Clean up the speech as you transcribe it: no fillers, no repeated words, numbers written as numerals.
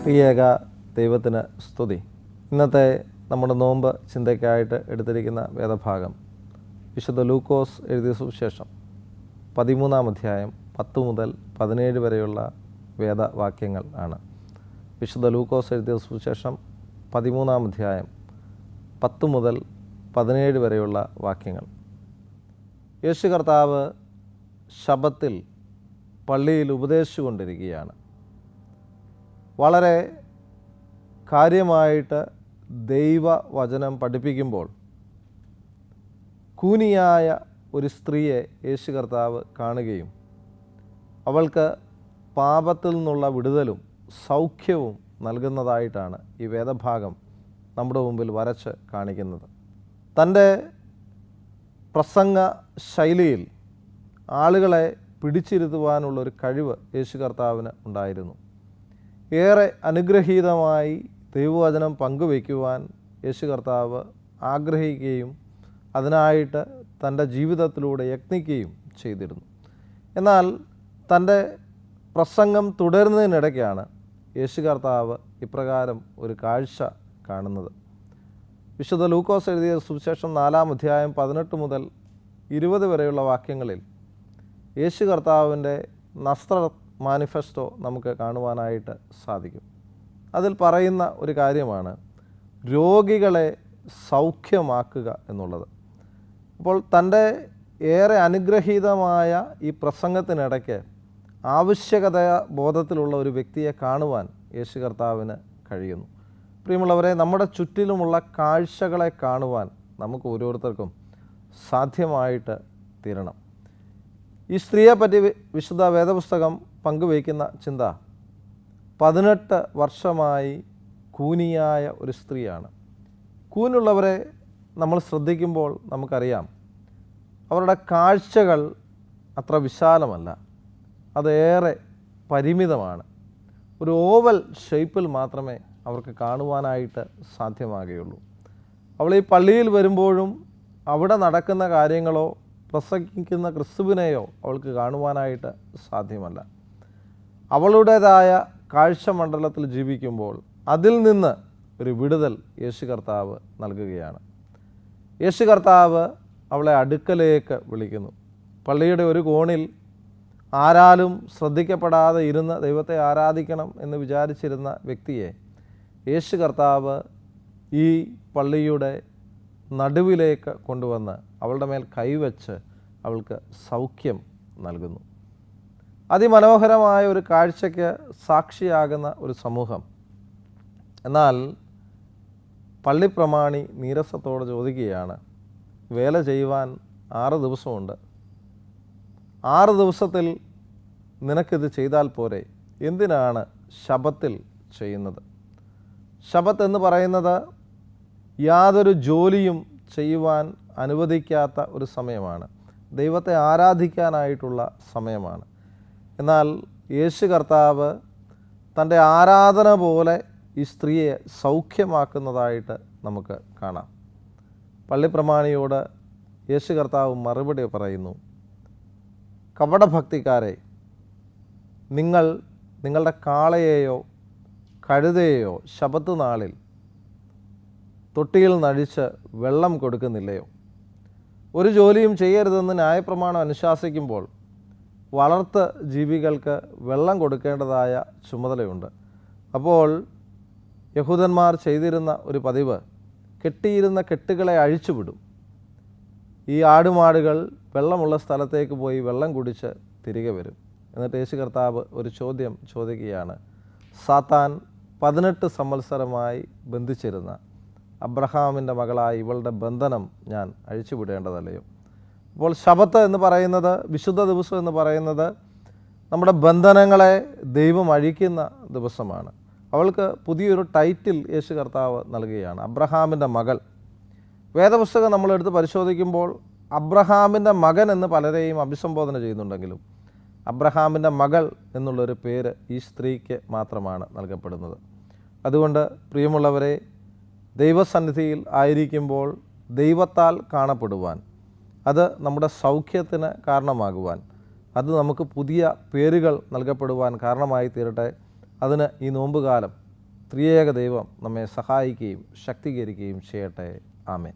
ത്രിയേക ദൈവത്തിന് സ്തുതി. ഇന്നത്തെ നമ്മുടെ നോമ്പ് ചിന്തയ്ക്കായിട്ട് എടുത്തിരിക്കുന്ന വേദഭാഗം വിശുദ്ധ ലൂക്കോസ് എഴുതിയ സുവിശേഷം 13-ാം അധ്യായം 10 മുതൽ 17 വരെയുള്ള വേദവാക്യങ്ങൾ ആണ്. വിശുദ്ധ ലൂക്കോസ് എഴുതിയ സുവിശേഷം 13-ാം അധ്യായം 10 മുതൽ 17 വരെയുള്ള വാക്യങ്ങൾ. യേശു കർത്താവ് ശബ്ബത്തിൽ പള്ളിയിൽ ഉപദേശിച്ചുകൊണ്ടിരിക്കുകയാണ്. വളരെ കാര്യമായിട്ട് ദൈവവചനം പഠിപ്പിക്കുമ്പോൾ കൂനിയായ ഒരു സ്ത്രീയെ യേശു കർത്താവ് കാണുകയും അവൾക്ക് പാപത്തിൽ നിന്നുള്ള വിടുതലും സൗഖ്യവും നൽകുന്നതായിട്ടാണ് ഈ വേദഭാഗം നമ്മുടെ മുമ്പിൽ വരച്ച് കാണിക്കുന്നത്. തൻ്റെ പ്രസംഗ ശൈലിയിൽ ആളുകളെ പിടിച്ചിരുത്തുവാനുള്ളൊരു കഴിവ് യേശു കർത്താവിന് ഉണ്ടായിരുന്നു. ഏറെ അനുഗ്രഹീതമായി ദൈവവചനം പങ്കുവയ്ക്കുവാൻ യേശു കർത്താവ് ആഗ്രഹിക്കുകയും അതിനായിട്ട് തൻ്റെ ജീവിതത്തിലൂടെ യത്നിക്കുകയും ചെയ്തിരുന്നു. എന്നാൽ തൻ്റെ പ്രസംഗം തുടരുന്നതിനിടയ്ക്കാണ് യേശു കർത്താവ് ഇപ്രകാരം ഒരു കാഴ്ച കാണുന്നത്. വിശുദ്ധ ലൂക്കോസ് എഴുതിയ സുവിശേഷം 4-ാം അധ്യായം 18 മുതൽ 20 വരെയുള്ള വാക്യങ്ങളിൽ യേശു കർത്താവിൻ്റെ നസ്രത്ത് മാനിഫെസ്റ്റോ നമുക്ക് കാണുവാനായിട്ട് സാധിക്കും. അതിൽ പറയുന്ന ഒരു കാര്യമാണ് രോഗികളെ സൗഖ്യമാക്കുക എന്നുള്ളത്. അപ്പോൾ തൻ്റെ ഏറെ അനുഗ്രഹീതമായ ഈ പ്രസംഗത്തിനിടയ്ക്ക് ആവശ്യകത ബോധത്തിലുള്ള ഒരു വ്യക്തിയെ കാണുവാൻ യേശു കർത്താവിന് കഴിയുന്നു. പ്രിയമുള്ളവരെ, നമ്മുടെ ചുറ്റിലുമുള്ള കാഴ്ചകളെ കാണുവാൻ നമുക്ക് ഓരോരുത്തർക്കും സാധ്യമായിട്ട് തീരണം. ഈ സ്ത്രീയെപ്പറ്റി വിശുദ്ധ വേദപുസ്തകം പങ്കുവയ്ക്കുന്ന ചിന്ത 18 വർഷമായി കൂനിയായ ഒരു സ്ത്രീയാണ്. കൂനുള്ളവരെ നമ്മൾ ശ്രദ്ധിക്കുമ്പോൾ നമുക്കറിയാം അവരുടെ കാഴ്ചകൾ അത്ര വിശാലമല്ല, അതേറെ പരിമിതമാണ്. ഒരു ഓവൽ ഷേപ്പിൽ മാത്രമേ അവർക്ക് കാണുവാനായിട്ട് സാധ്യമാകുകയുള്ളൂ. അവൾ ഈ പള്ളിയിൽ വരുമ്പോഴും അവിടെ നടക്കുന്ന കാര്യങ്ങളോ പ്രസംഗിക്കുന്ന ക്രിസ്തുവിനെയോ അവൾക്ക് കാണുവാനായിട്ട് സാധ്യമല്ല. അവളുടേതായ കാഴ്ചമണ്ഡലത്തിൽ ജീവിക്കുമ്പോൾ അതിൽ നിന്ന് ഒരു വിടുതൽ യേശു കർത്താവ് നൽകുകയാണ്. യേശു കർത്താവ് അവളെ അടുക്കലേക്ക് വിളിക്കുന്നു. പള്ളിയുടെ ഒരു കോണിൽ ആരാലും ശ്രദ്ധിക്കപ്പെടാതെ ഇരുന്ന് ദൈവത്തെ ആരാധിക്കണം എന്ന് വിചാരിച്ചിരുന്ന വ്യക്തിയെ യേശു കർത്താവ് ഈ പള്ളിയുടെ നടുവിലേക്ക് കൊണ്ടുവന്ന് അവളുടെ മേൽ കൈവച്ച് അവൾക്ക് സൗഖ്യം നൽകുന്നു. അതിമനോഹരമായ ഒരു കാഴ്ചയ്ക്ക് സാക്ഷിയാകുന്ന ഒരു സമൂഹം. എന്നാൽ പള്ളിപ്രമാണി നീരസത്തോടെ ചോദിക്കുകയാണ്, വേല ചെയ്യുവാൻ 6 ദിവസമുണ്ട്, 6 ദിവസത്തിൽ നിനക്കിത് ചെയ്താൽ പോരെ, എന്തിനാണ് ശബ്ബത്തിൽ ചെയ്യുന്നത്? ശബ്ബത്ത് എന്ന് പറയുന്നത് യാതൊരു ജോലിയും ചെയ്യുവാൻ അനുവദിക്കാത്ത ഒരു സമയമാണ്, ദൈവത്തെ ആരാധിക്കാനായിട്ടുള്ള സമയമാണ്. എന്നാൽ യേശു കർത്താവ് തൻ്റെ ആരാധന പോലെ ഈ സ്ത്രീയെ സൗഖ്യമാക്കുന്നതായിട്ട് നമുക്ക് കാണാം. പള്ളിപ്രമാണിയോട് യേശു കർത്താവ് മറുപടി പറയുന്നു, കപടഭക്തിക്കാരെ, നിങ്ങൾ നിങ്ങളുടെ കാളയെയോ കഴുതയെയോ ശബ്ബത്ത് നാളിൽ തൊട്ടിയിൽ നഴിച്ച് വെള്ളം കൊടുക്കുന്നില്ലയോ? ഒരു ജോലിയും ചെയ്യരുതെന്ന് ന്യായപ്രമാണം അനുശാസിക്കുമ്പോൾ വളർത്ത് ജീവികൾക്ക് വെള്ളം കൊടുക്കേണ്ടതായ ചുമതലയുണ്ട്. അപ്പോൾ യഹൂദന്മാർ ചെയ്തിരുന്ന ഒരു പതിവ്, കെട്ടിയിരുന്ന കെട്ടുകളെ അഴിച്ചുവിടും. ഈ ആടുമാടുകൾ വെള്ളമുള്ള സ്ഥലത്തേക്ക് പോയി വെള്ളം കുടിച്ച് തിരികെ വരും. എന്നിട്ട് യേശു കർത്താവ് ഒരു ചോദ്യം ചോദിക്കുകയാണ്, സാത്താൻ 18 സംവത്സരമായി ബന്ധിച്ചിരുന്ന അബ്രഹാമിൻ്റെ മകളായ ഇവളുടെ ബന്ധനം ഞാൻ അഴിച്ചുവിടേണ്ടതല്ലയോ? അപ്പോൾ ശബ്ബത്ത് എന്ന് പറയുന്നത്, വിശുദ്ധ ദിവസം എന്ന് പറയുന്നത് നമ്മുടെ ബന്ധനങ്ങളെ ദൈവം അഴിക്കുന്ന ദിവസമാണ്. അവൾക്ക് പുതിയൊരു ടൈറ്റിൽ യേശു കർത്താവ് നൽകുകയാണ്, അബ്രഹാമിൻ്റെ മകൾ. വേദപുസ്തകം നമ്മളെടുത്ത് പരിശോധിക്കുമ്പോൾ അബ്രഹാമിൻ്റെ മകൻ എന്ന് പലരെയും അഭിസംബോധന ചെയ്യുന്നുണ്ടെങ്കിലും അബ്രഹാമിൻ്റെ മകൾ എന്നുള്ളൊരു പേര് ഈ സ്ത്രീക്ക് മാത്രമാണ് നൽകപ്പെടുന്നത്. അതുകൊണ്ട് പ്രിയമുള്ളവരെ, ദൈവസന്നിധിയിൽ ആയിരിക്കുമ്പോൾ ദൈവത്താൽ കാണപ്പെടുവാൻ, അത് നമ്മുടെ സൗഖ്യത്തിന് കാരണമാകുവാൻ, അത് നമുക്ക് പുതിയ പേരുകൾ നൽകപ്പെടുവാൻ കാരണമായി തീരട്ടെ. അതിന് ഈ നോമ്പുകാലം ത്രിയേക ദൈവം നമ്മെ സഹായിക്കുകയും ശക്തീകരിക്കുകയും ചെയ്യട്ടെ. ആമേൻ.